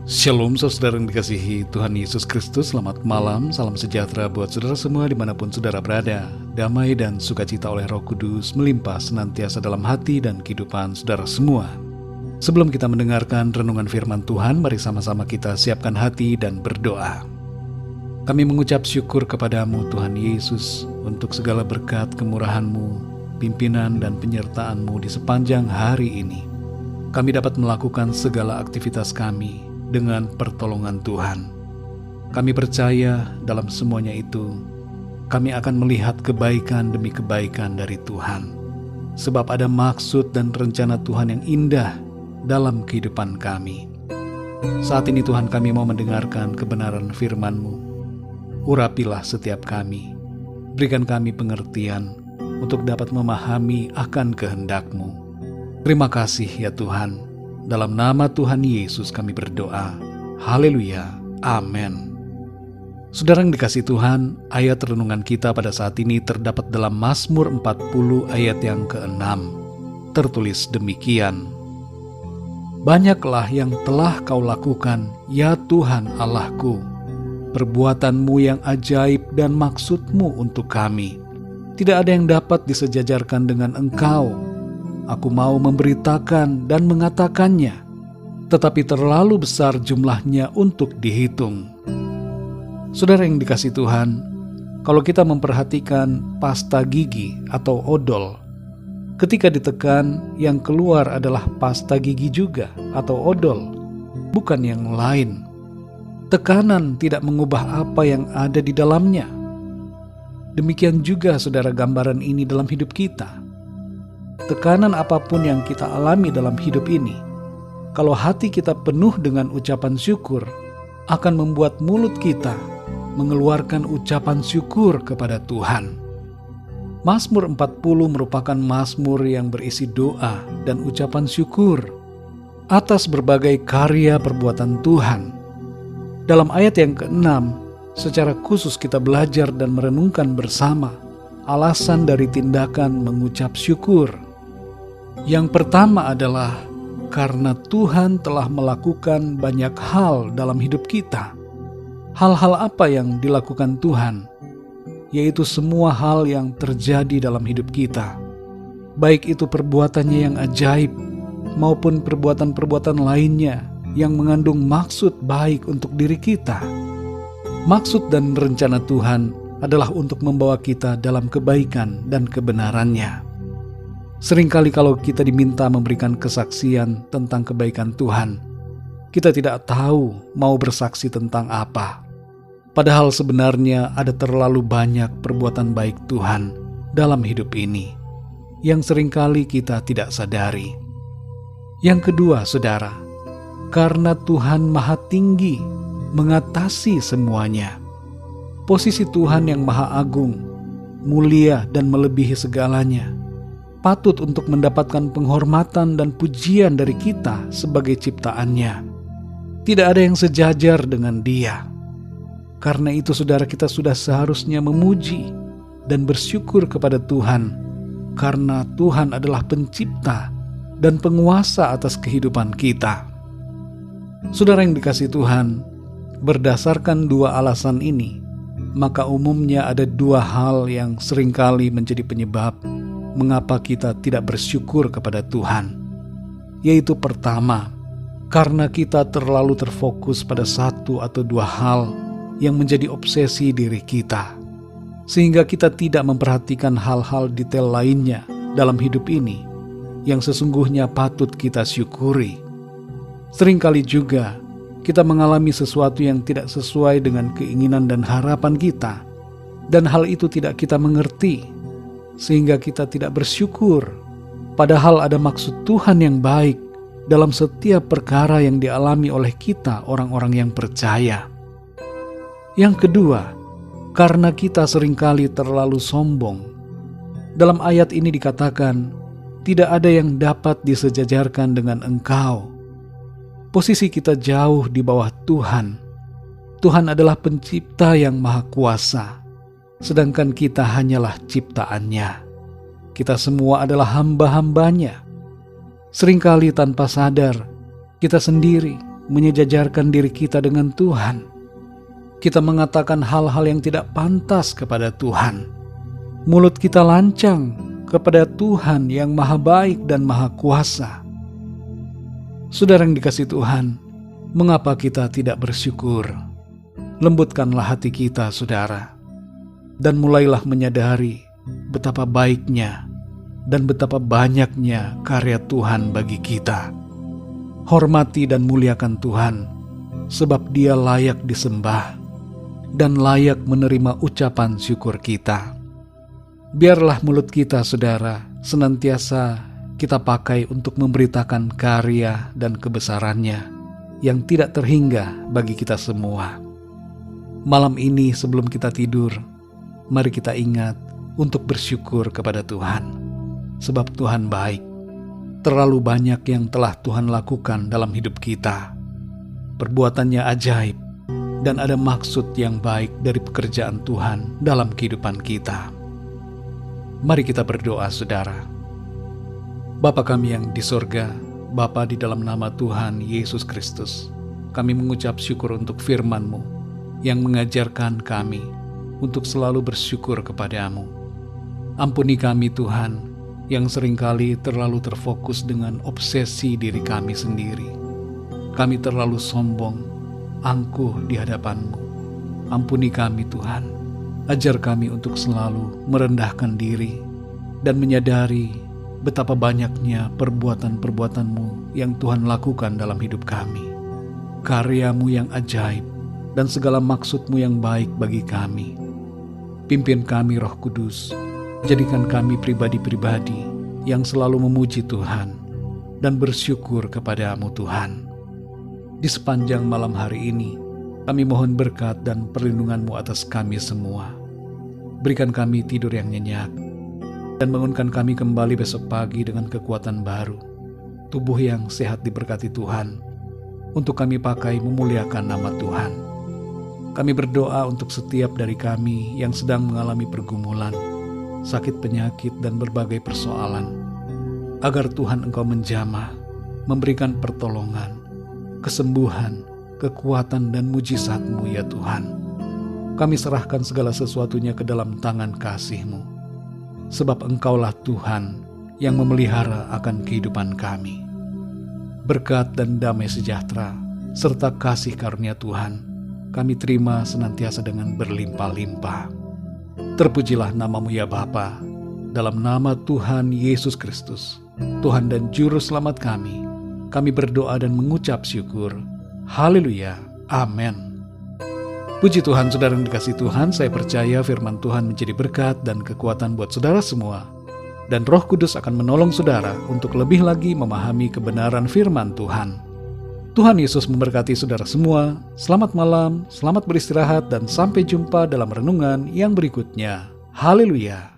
Shalom saudara yang dikasihi Tuhan Yesus Kristus. Selamat malam, salam sejahtera buat saudara semua dimanapun saudara berada. Damai dan sukacita oleh Roh Kudus melimpah senantiasa dalam hati dan kehidupan saudara semua. Sebelum kita mendengarkan renungan firman Tuhan, mari sama-sama kita siapkan hati dan berdoa. Kami mengucap syukur kepadamu Tuhan Yesus untuk segala berkat kemurahan-Mu, pimpinan dan penyertaan-Mu di sepanjang hari ini. Kami dapat melakukan segala aktivitas kami dengan pertolongan Tuhan. Kami percaya dalam semuanya itu, kami akan melihat kebaikan demi kebaikan dari Tuhan. Sebab ada maksud dan rencana Tuhan yang indah dalam kehidupan kami. Saat ini Tuhan, kami mau mendengarkan kebenaran firman-Mu. Urapilah setiap kami. Berikan kami pengertian untuk dapat memahami akan kehendak-Mu. Terima kasih ya Tuhan. Dalam nama Tuhan Yesus kami berdoa. Haleluya. Amin. Saudara yang dikasihi Tuhan, ayat renungan kita pada saat ini terdapat dalam Mazmur 40 ayat yang ke-6. Tertulis demikian. Banyaklah yang telah Kau lakukan, ya Tuhan Allahku. Perbuatan-Mu yang ajaib dan maksud-Mu untuk kami. Tidak ada yang dapat disejajarkan dengan Engkau. Aku mau memberitakan dan mengatakannya, tetapi terlalu besar jumlahnya untuk dihitung. Saudara yang dikasihi Tuhan, kalau kita memperhatikan pasta gigi atau odol, ketika ditekan yang keluar adalah pasta gigi juga atau odol, bukan yang lain. Tekanan tidak mengubah apa yang ada di dalamnya. Demikian juga saudara gambaran ini dalam hidup kita. Tekanan apapun yang kita alami dalam hidup ini, kalau hati kita penuh dengan ucapan syukur, akan membuat mulut kita mengeluarkan ucapan syukur kepada Tuhan. Mazmur 40 merupakan mazmur yang berisi doa dan ucapan syukur atas berbagai karya perbuatan Tuhan. Dalam ayat yang ke-6, secara khusus kita belajar dan merenungkan bersama alasan dari tindakan mengucap syukur. Yang pertama adalah karena Tuhan telah melakukan banyak hal dalam hidup kita. Hal-hal apa yang dilakukan Tuhan? Yaitu semua hal yang terjadi dalam hidup kita. Baik itu perbuatannya yang ajaib maupun perbuatan-perbuatan lainnya yang mengandung maksud baik untuk diri kita. Maksud dan rencana Tuhan adalah untuk membawa kita dalam kebaikan dan kebenarannya. Seringkali kalau kita diminta memberikan kesaksian tentang kebaikan Tuhan, kita tidak tahu mau bersaksi tentang apa. Padahal sebenarnya ada terlalu banyak perbuatan baik Tuhan dalam hidup ini yang seringkali kita tidak sadari. Yang kedua, saudara, karena Tuhan Maha Tinggi mengatasi semuanya. Posisi Tuhan yang Maha Agung, mulia dan melebihi segalanya, patut untuk mendapatkan penghormatan dan pujian dari kita sebagai ciptaannya. Tidak ada yang sejajar dengan Dia. Karena itu saudara, kita sudah seharusnya memuji dan bersyukur kepada Tuhan, karena Tuhan adalah pencipta dan penguasa atas kehidupan kita. Saudara yang dikasihi Tuhan, berdasarkan dua alasan ini, maka umumnya ada dua hal yang seringkali menjadi penyebab mengapa kita tidak bersyukur kepada Tuhan. Yaitu pertama, karena kita terlalu terfokus pada satu atau dua hal yang menjadi obsesi diri kita, sehingga kita tidak memperhatikan hal-hal detail lainnya dalam hidup ini yang sesungguhnya patut kita syukuri. Seringkali juga kita mengalami sesuatu yang tidak sesuai dengan keinginan dan harapan kita, dan hal itu tidak kita mengerti, sehingga kita tidak bersyukur. Padahal ada maksud Tuhan yang baik dalam setiap perkara yang dialami oleh kita orang-orang yang percaya. Yang kedua, karena kita seringkali terlalu sombong. Dalam ayat ini dikatakan, tidak ada yang dapat disejajarkan dengan Engkau. Posisi kita jauh di bawah Tuhan. Tuhan adalah pencipta yang maha kuasa, sedangkan kita hanyalah ciptaannya. Kita semua adalah hamba-hambanya. Seringkali tanpa sadar, kita sendiri menyejajarkan diri kita dengan Tuhan. Kita mengatakan hal-hal yang tidak pantas kepada Tuhan. Mulut kita lancang kepada Tuhan yang maha baik dan maha kuasa. Saudara yang dikasihi Tuhan, mengapa kita tidak bersyukur? Lembutkanlah hati kita, saudara, dan mulailah menyadari betapa baiknya dan betapa banyaknya karya Tuhan bagi kita. Hormati dan muliakan Tuhan, sebab Dia layak disembah dan layak menerima ucapan syukur kita. Biarlah mulut kita, saudara, senantiasa kita pakai untuk memberitakan karya dan kebesarannya yang tidak terhingga bagi kita semua. Malam ini sebelum kita tidur, mari kita ingat untuk bersyukur kepada Tuhan, sebab Tuhan baik. Terlalu banyak yang telah Tuhan lakukan dalam hidup kita. Perbuatannya ajaib, dan ada maksud yang baik dari pekerjaan Tuhan dalam kehidupan kita. Mari kita berdoa, saudara. Bapa kami yang di sorga, Bapa, di dalam nama Tuhan Yesus Kristus, kami mengucap syukur untuk firman-Mu yang mengajarkan kami untuk selalu bersyukur kepadamu. Ampuni kami Tuhan, yang seringkali terlalu terfokus dengan obsesi diri kami sendiri. Kami terlalu sombong, angkuh di hadapan-Mu. Ampuni kami Tuhan, ajar kami untuk selalu merendahkan diri dan menyadari betapa banyaknya perbuatan-perbuatan-Mu yang Tuhan lakukan dalam hidup kami. Karya-Mu yang ajaib dan segala maksud-Mu yang baik bagi kami. Pimpin kami Roh Kudus, jadikan kami pribadi-pribadi yang selalu memuji Tuhan dan bersyukur kepada-Mu Tuhan. Di sepanjang malam hari ini, kami mohon berkat dan perlindungan-Mu atas kami semua. Berikan kami tidur yang nyenyak, dan bangunkan kami kembali besok pagi dengan kekuatan baru, tubuh yang sehat diberkati Tuhan, untuk kami pakai memuliakan nama Tuhan. Kami berdoa untuk setiap dari kami yang sedang mengalami pergumulan, sakit penyakit dan berbagai persoalan, agar Tuhan Engkau menjamah, memberikan pertolongan, kesembuhan, kekuatan dan mujizat-Mu ya Tuhan. Kami serahkan segala sesuatunya ke dalam tangan kasih-Mu, sebab Engkaulah Tuhan yang memelihara akan kehidupan kami. Berkat dan damai sejahtera serta kasih karunia Tuhan kami terima senantiasa dengan berlimpah-limpah. Terpujilah nama-Mu ya Bapa, dalam nama Tuhan Yesus Kristus, Tuhan dan Juru Selamat kami berdoa dan mengucap syukur. Haleluya, amin. Puji Tuhan, saudara yang dikasihi Tuhan, saya percaya firman Tuhan menjadi berkat dan kekuatan buat saudara semua. Dan Roh Kudus akan menolong saudara untuk lebih lagi memahami kebenaran firman Tuhan. Tuhan Yesus memberkati saudara semua. Selamat malam, selamat beristirahat, dan sampai jumpa dalam renungan yang berikutnya. Haleluya.